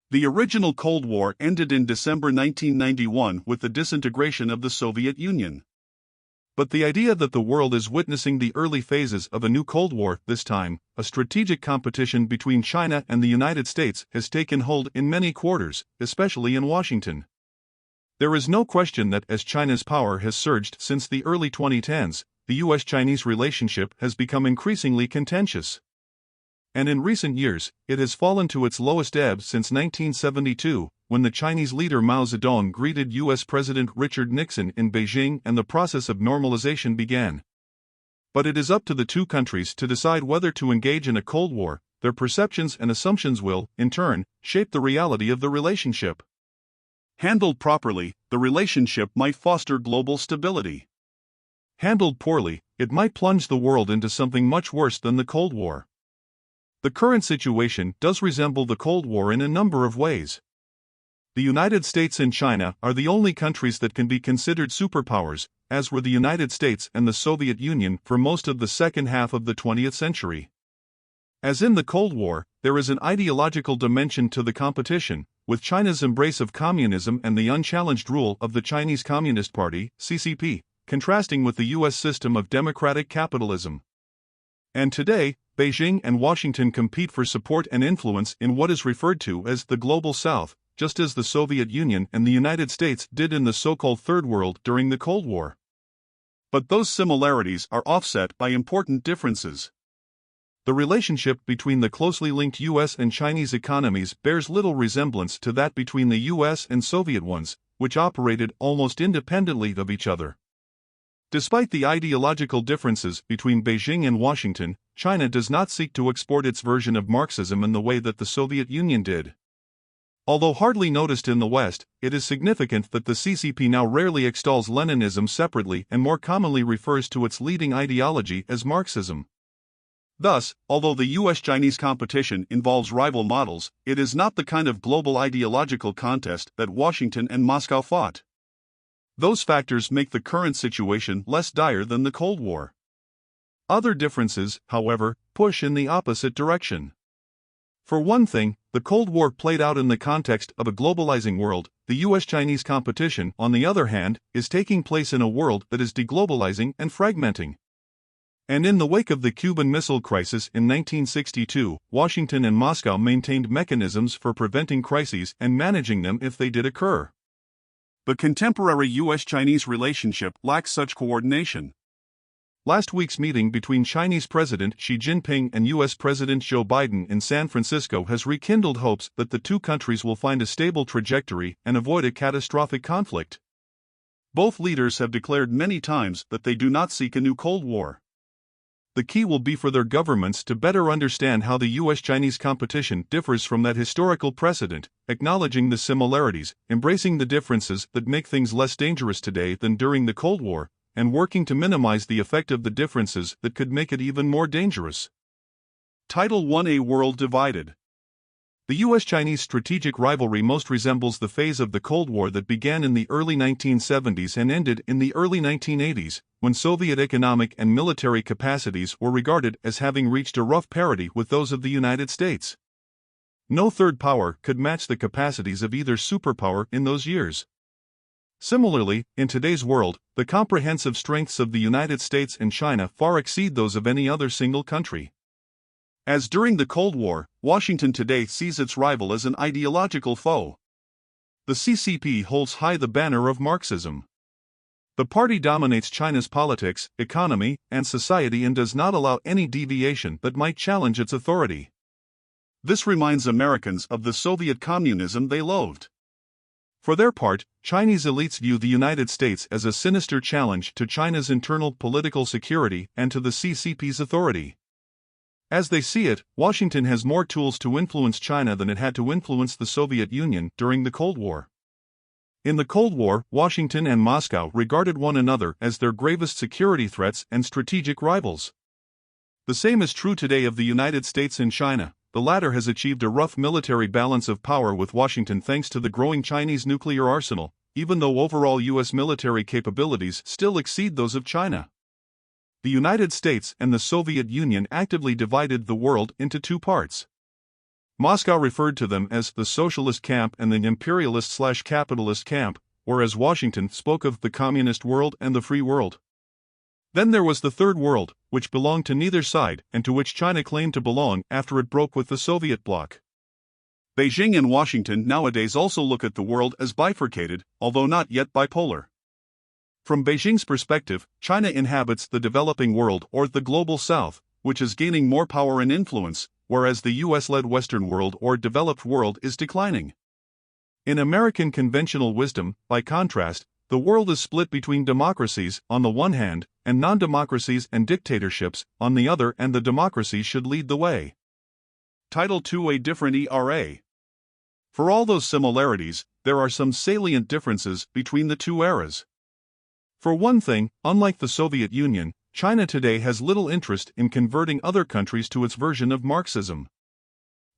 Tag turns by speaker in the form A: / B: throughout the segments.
A: The original Cold War ended in December 1991 with the disintegration of the Soviet Union. But the idea that the world is witnessing the early phases of a new Cold War, this time, a strategic competition between China and the United States, has taken hold in many quarters, especially in Washington. There is no question that as China's power has surged since the early 2010s, the US-Chinese relationship has become increasingly contentious. And in recent years, it has fallen to its lowest ebb since 1972, when the Chinese leader Mao Zedong greeted US President Richard Nixon in Beijing and the process of normalization began. But it is up to the two countries to decide whether to engage in a Cold War. Their perceptions and assumptions will, in turn, shape the reality of the relationship. Handled properly, the relationship might foster global stability. Handled poorly, it might plunge the world into something much worse than the Cold War. The current situation does resemble the Cold War in a number of ways. The United States and China are the only countries that can be considered superpowers, as were the United States and the Soviet Union for most of the second half of the 20th century. As in the Cold War, there is an ideological dimension to the competition, with China's embrace of communism and the unchallenged rule of the Chinese Communist Party, CCP, contrasting with the US system of democratic capitalism. And today, Beijing and Washington compete for support and influence in what is referred to as the Global South, just as the Soviet Union and the United States did in the so-called Third World during the Cold War. But those similarities are offset by important differences. The relationship between the closely linked US and Chinese economies bears little resemblance to that between the US and Soviet ones, which operated almost independently of each other. Despite the ideological differences between Beijing and Washington, China does not seek to export its version of Marxism in the way that the Soviet Union did. Although hardly noticed in the West, it is significant that the CCP now rarely extols Leninism separately and more commonly refers to its leading ideology as Marxism. Thus, although the US-Chinese competition involves rival models, it is not the kind of global ideological contest that Washington and Moscow fought. Those factors make the current situation less dire than the Cold War. Other differences, however, push in the opposite direction. For one thing, the Cold War played out in the context of a globalizing world. The US-Chinese competition, on the other hand, is taking place in a world that is deglobalizing and fragmenting. And in the wake of the Cuban Missile Crisis in 1962, Washington and Moscow maintained mechanisms for preventing crises and managing them if they did occur. The contemporary US-Chinese relationship lacks such coordination. Last week's meeting between Chinese President Xi Jinping and US President Joe Biden in San Francisco has rekindled hopes that the two countries will find a stable trajectory and avoid a catastrophic conflict. Both leaders have declared many times that they do not seek a new Cold War. The key will be for their governments to better understand how the US-Chinese competition differs from that historical precedent, acknowledging the similarities, embracing the differences that make things less dangerous today than during the Cold War, and working to minimize the effect of the differences that could make it even more dangerous. Title I: A World Divided. The US-Chinese strategic rivalry most resembles the phase of the Cold War that began in the early 1970s and ended in the early 1980s, when Soviet economic and military capacities were regarded as having reached a rough parity with those of the United States. No third power could match the capacities of either superpower in those years. Similarly, in today's world, the comprehensive strengths of the United States and China far exceed those of any other single country. As during the Cold War, Washington today sees its rival as an ideological foe. The CCP holds high the banner of Marxism. The party dominates China's politics, economy, and society and does not allow any deviation that might challenge its authority. This reminds Americans of the Soviet communism they loathed. For their part, Chinese elites view the United States as a sinister challenge to China's internal political security and to the CCP's authority. As they see it, Washington has more tools to influence China than it had to influence the Soviet Union during the Cold War. In the Cold War, Washington and Moscow regarded one another as their gravest security threats and strategic rivals. The same is true today of the United States and China. The latter has achieved a rough military balance of power with Washington thanks to the growing Chinese nuclear arsenal, even though overall US military capabilities still exceed those of China. The United States and the Soviet Union actively divided the world into two parts. Moscow referred to them as the socialist camp and the imperialist/capitalist camp, whereas Washington spoke of the communist world and the free world. Then there was the Third World, which belonged to neither side and to which China claimed to belong after it broke with the Soviet bloc. Beijing and Washington nowadays also look at the world as bifurcated, although not yet bipolar. From Beijing's perspective, China inhabits the developing world or the global south, which is gaining more power and influence, whereas the US-led Western world or developed world is declining. In American conventional wisdom, by contrast, the world is split between democracies on the one hand and non-democracies and dictatorships on the other, and the democracies should lead the way. Title II: A Different Era. For all those similarities, there are some salient differences between the two eras. For one thing, unlike the Soviet Union, China today has little interest in converting other countries to its version of Marxism.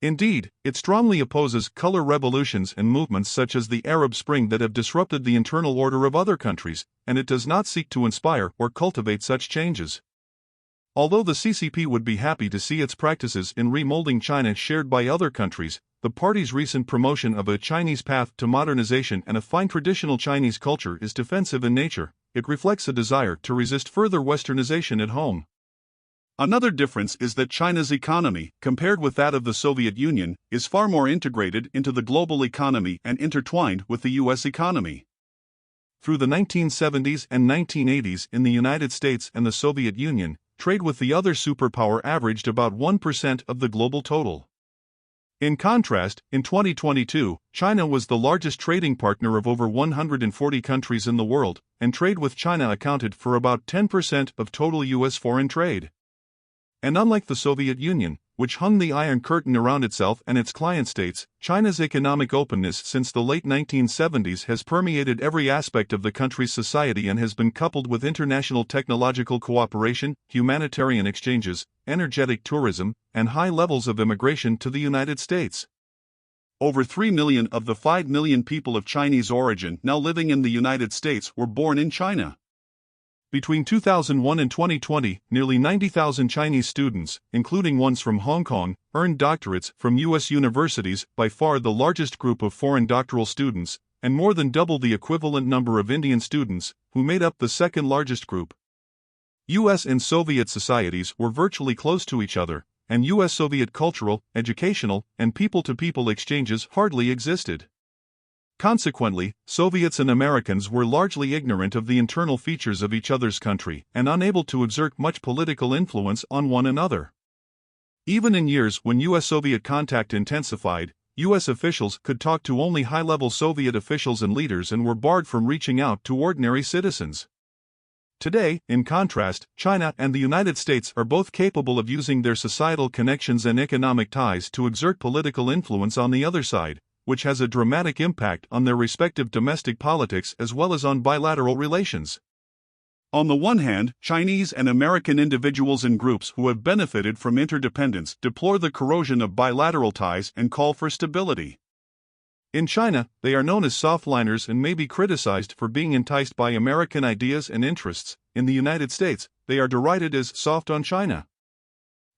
A: Indeed, it strongly opposes color revolutions and movements such as the Arab Spring that have disrupted the internal order of other countries, and it does not seek to inspire or cultivate such changes. Although the CCP would be happy to see its practices in remolding China shared by other countries, the party's recent promotion of a Chinese path to modernization and a fine traditional Chinese culture is defensive in nature. It reflects a desire to resist further westernization at home. Another difference is that China's economy, compared with that of the Soviet Union, is far more integrated into the global economy and intertwined with the US economy. Through the 1970s and 1980s in the United States and the Soviet Union, trade with the other superpower averaged about 1% of the global total. In contrast, in 2022, China was the largest trading partner of over 140 countries in the world, and trade with China accounted for about 10% of total US foreign trade. And unlike the Soviet Union, which hung the Iron Curtain around itself and its client states, China's economic openness since the late 1970s has permeated every aspect of the country's society and has been coupled with international technological cooperation, humanitarian exchanges, energetic tourism, and high levels of immigration to the United States. Over 3 million of the 5 million people of Chinese origin now living in the United States were born in China. Between 2001 and 2020, nearly 90,000 Chinese students, including ones from Hong Kong, earned doctorates from U.S. universities, by far the largest group of foreign doctoral students, and more than double the equivalent number of Indian students, who made up the second largest group. U.S. and Soviet societies were virtually close to each other, and U.S.-Soviet cultural, educational, and people-to-people exchanges hardly existed. Consequently, Soviets and Americans were largely ignorant of the internal features of each other's country and unable to exert much political influence on one another. Even in years when U.S.-Soviet contact intensified, U.S. officials could talk to only high-level Soviet officials and leaders and were barred from reaching out to ordinary citizens. Today, in contrast, China and the United States are both capable of using their societal connections and economic ties to exert political influence on the other side, which has a dramatic impact on their respective domestic politics as well as on bilateral relations. On the one hand, Chinese and American individuals and groups who have benefited from interdependence deplore the corrosion of bilateral ties and call for stability. In China, they are known as softliners and may be criticized for being enticed by American ideas and interests. In the United States, they are derided as soft on China.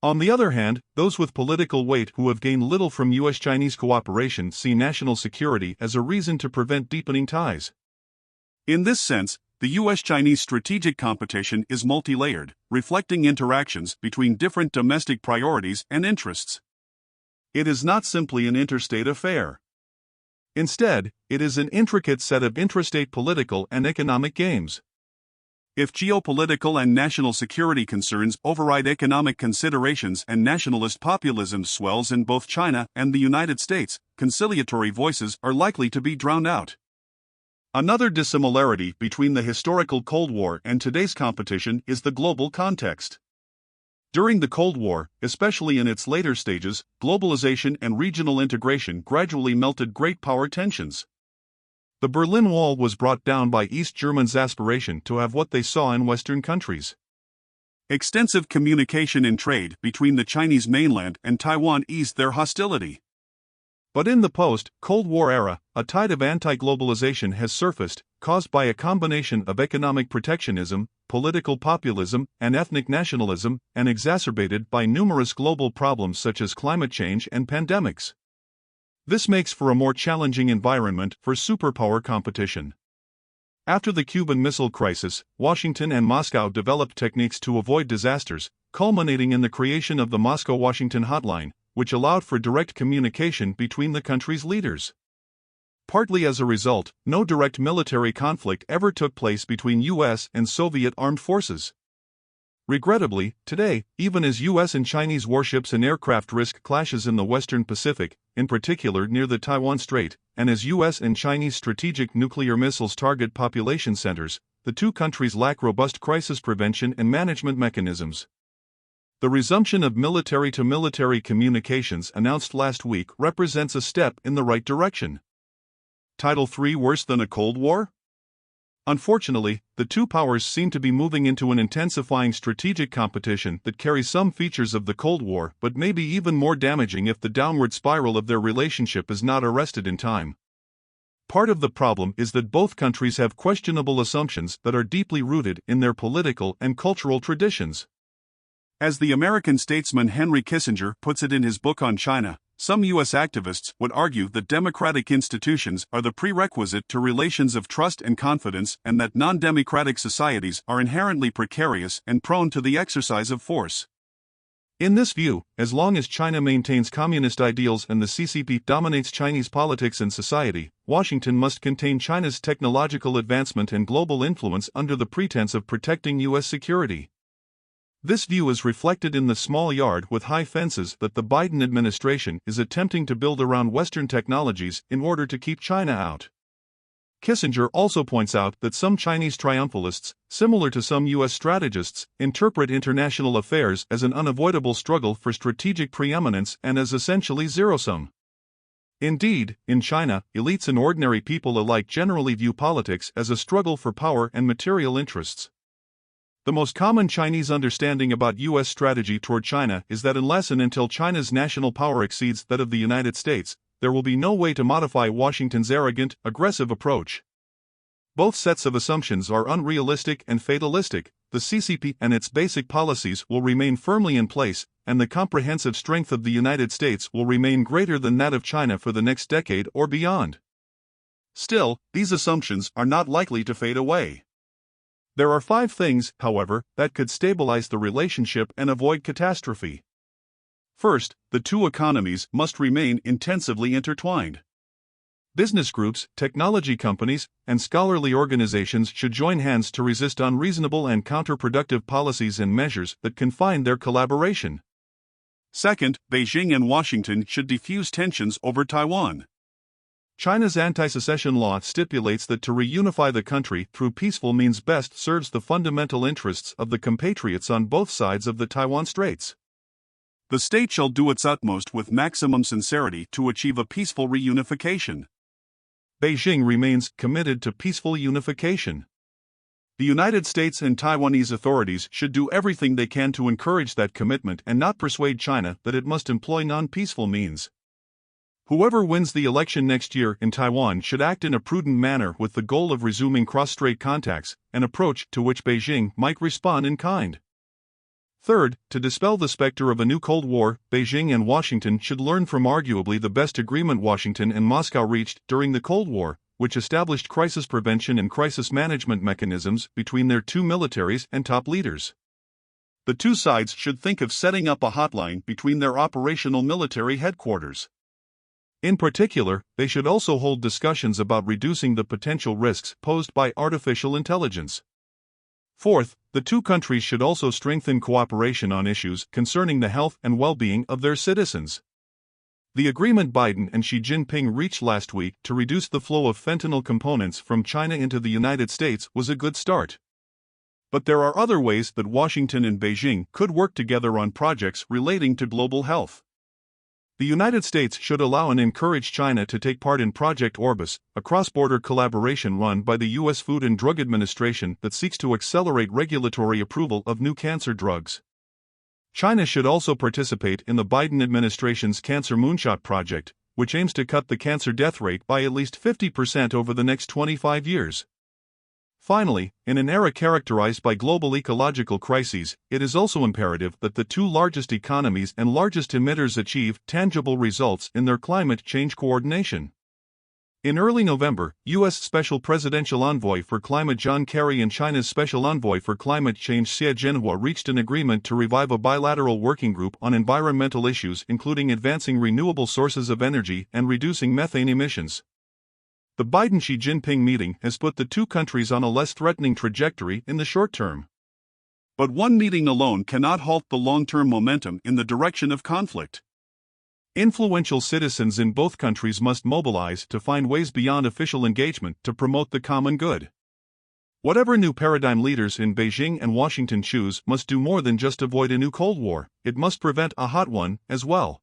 A: On the other hand, those with political weight who have gained little from U.S.-Chinese cooperation see national security as a reason to prevent deepening ties. In this sense, the U.S.-Chinese strategic competition is multi-layered, reflecting interactions between different domestic priorities and interests. It is not simply an interstate affair. Instead, it is an intricate set of intrastate political and economic games. If geopolitical and national security concerns override economic considerations and nationalist populism swells in both China and the United States, conciliatory voices are likely to be drowned out. Another dissimilarity between the historical Cold War and today's competition is the global context. During the Cold War, especially in its later stages, globalization and regional integration gradually melted great power tensions. The Berlin Wall was brought down by East Germans' aspiration to have what they saw in Western countries. Extensive communication and trade between the Chinese mainland and Taiwan eased their hostility. But in the post-Cold War era, a tide of anti-globalization has surfaced, caused by a combination of economic protectionism, political populism, and ethnic nationalism, and exacerbated by numerous global problems such as climate change and pandemics. This makes for a more challenging environment for superpower competition. After the Cuban Missile Crisis, Washington and Moscow developed techniques to avoid disasters, culminating in the creation of the Moscow-Washington Hotline, which allowed for direct communication between the country's leaders. Partly as a result, no direct military conflict ever took place between U.S. and Soviet armed forces. Regrettably, today, even as U.S. and Chinese warships and aircraft risk clashes in the Western Pacific, in particular near the Taiwan Strait, and as U.S. and Chinese strategic nuclear missiles target population centers, the two countries lack robust crisis prevention and management mechanisms. The resumption of military-to-military communications announced last week represents a step in the right direction. Title III worse than a Cold War? Unfortunately, the two powers seem to be moving into an intensifying strategic competition that carries some features of the Cold War but may be even more damaging if the downward spiral of their relationship is not arrested in time. Part of the problem is that both countries have questionable assumptions that are deeply rooted in their political and cultural traditions. As the American statesman Henry Kissinger puts it in his book on China, some U.S. activists would argue that democratic institutions are the prerequisite to relations of trust and confidence, and that non-democratic societies are inherently precarious and prone to the exercise of force. In this view, as long as China maintains communist ideals and the CCP dominates Chinese politics and society, Washington must contain China's technological advancement and global influence under the pretense of protecting U.S. security. This view is reflected in the small yard with high fences that the Biden administration is attempting to build around Western technologies in order to keep China out. Kissinger also points out that some Chinese triumphalists, similar to some U.S. strategists, interpret international affairs as an unavoidable struggle for strategic preeminence and as essentially zero-sum. Indeed, in China, elites and ordinary people alike generally view politics as a struggle for power and material interests. The most common Chinese understanding about U.S. strategy toward China is that unless and until China's national power exceeds that of the United States, there will be no way to modify Washington's arrogant, aggressive approach. Both sets of assumptions are unrealistic and fatalistic. The CCP and its basic policies will remain firmly in place, and the comprehensive strength of the United States will remain greater than that of China for the next decade or beyond. Still, these assumptions are not likely to fade away. There are 5 things, however, that could stabilize the relationship and avoid catastrophe. First, the two economies must remain intensively intertwined. Business groups, technology companies, and scholarly organizations should join hands to resist unreasonable and counterproductive policies and measures that confine their collaboration. Second, Beijing and Washington should defuse tensions over Taiwan. China's anti-secession law stipulates that to reunify the country through peaceful means best serves the fundamental interests of the compatriots on both sides of the Taiwan Straits. The state shall do its utmost with maximum sincerity to achieve a peaceful reunification. Beijing remains committed to peaceful unification. The United States and Taiwanese authorities should do everything they can to encourage that commitment and not persuade China that it must employ non-peaceful means. Whoever wins the election next year in Taiwan should act in a prudent manner with the goal of resuming cross-strait contacts, an approach to which Beijing might respond in kind. Third, to dispel the specter of a new Cold War, Beijing and Washington should learn from arguably the best agreement Washington and Moscow reached during the Cold War, which established crisis prevention and crisis management mechanisms between their two militaries and top leaders. The two sides should think of setting up a hotline between their operational military headquarters. In particular, they should also hold discussions about reducing the potential risks posed by artificial intelligence. Fourth, the two countries should also strengthen cooperation on issues concerning the health and well-being of their citizens. The agreement Biden and Xi Jinping reached last week to reduce the flow of fentanyl components from China into the United States was a good start. But there are other ways that Washington and Beijing could work together on projects relating to global health. The United States should allow and encourage China to take part in Project Orbis, a cross-border collaboration run by the U.S. Food and Drug Administration that seeks to accelerate regulatory approval of new cancer drugs. China should also participate in the Biden administration's Cancer Moonshot Project, which aims to cut the cancer death rate by at least 50% over the next 25 years. Finally, in an era characterized by global ecological crises, it is also imperative that the two largest economies and largest emitters achieve tangible results in their climate change coordination. In early November, U.S. Special Presidential Envoy for Climate John Kerry and China's Special Envoy for Climate Change Xie Jinhua reached an agreement to revive a bilateral working group on environmental issues including advancing renewable sources of energy and reducing methane emissions. The Biden-Xi Jinping meeting has put the two countries on a less threatening trajectory in the short term. But one meeting alone cannot halt the long-term momentum in the direction of conflict. Influential citizens in both countries must mobilize to find ways beyond official engagement to promote the common good. Whatever new paradigm leaders in Beijing and Washington choose must do more than just avoid a new Cold War, it must prevent a hot one as well.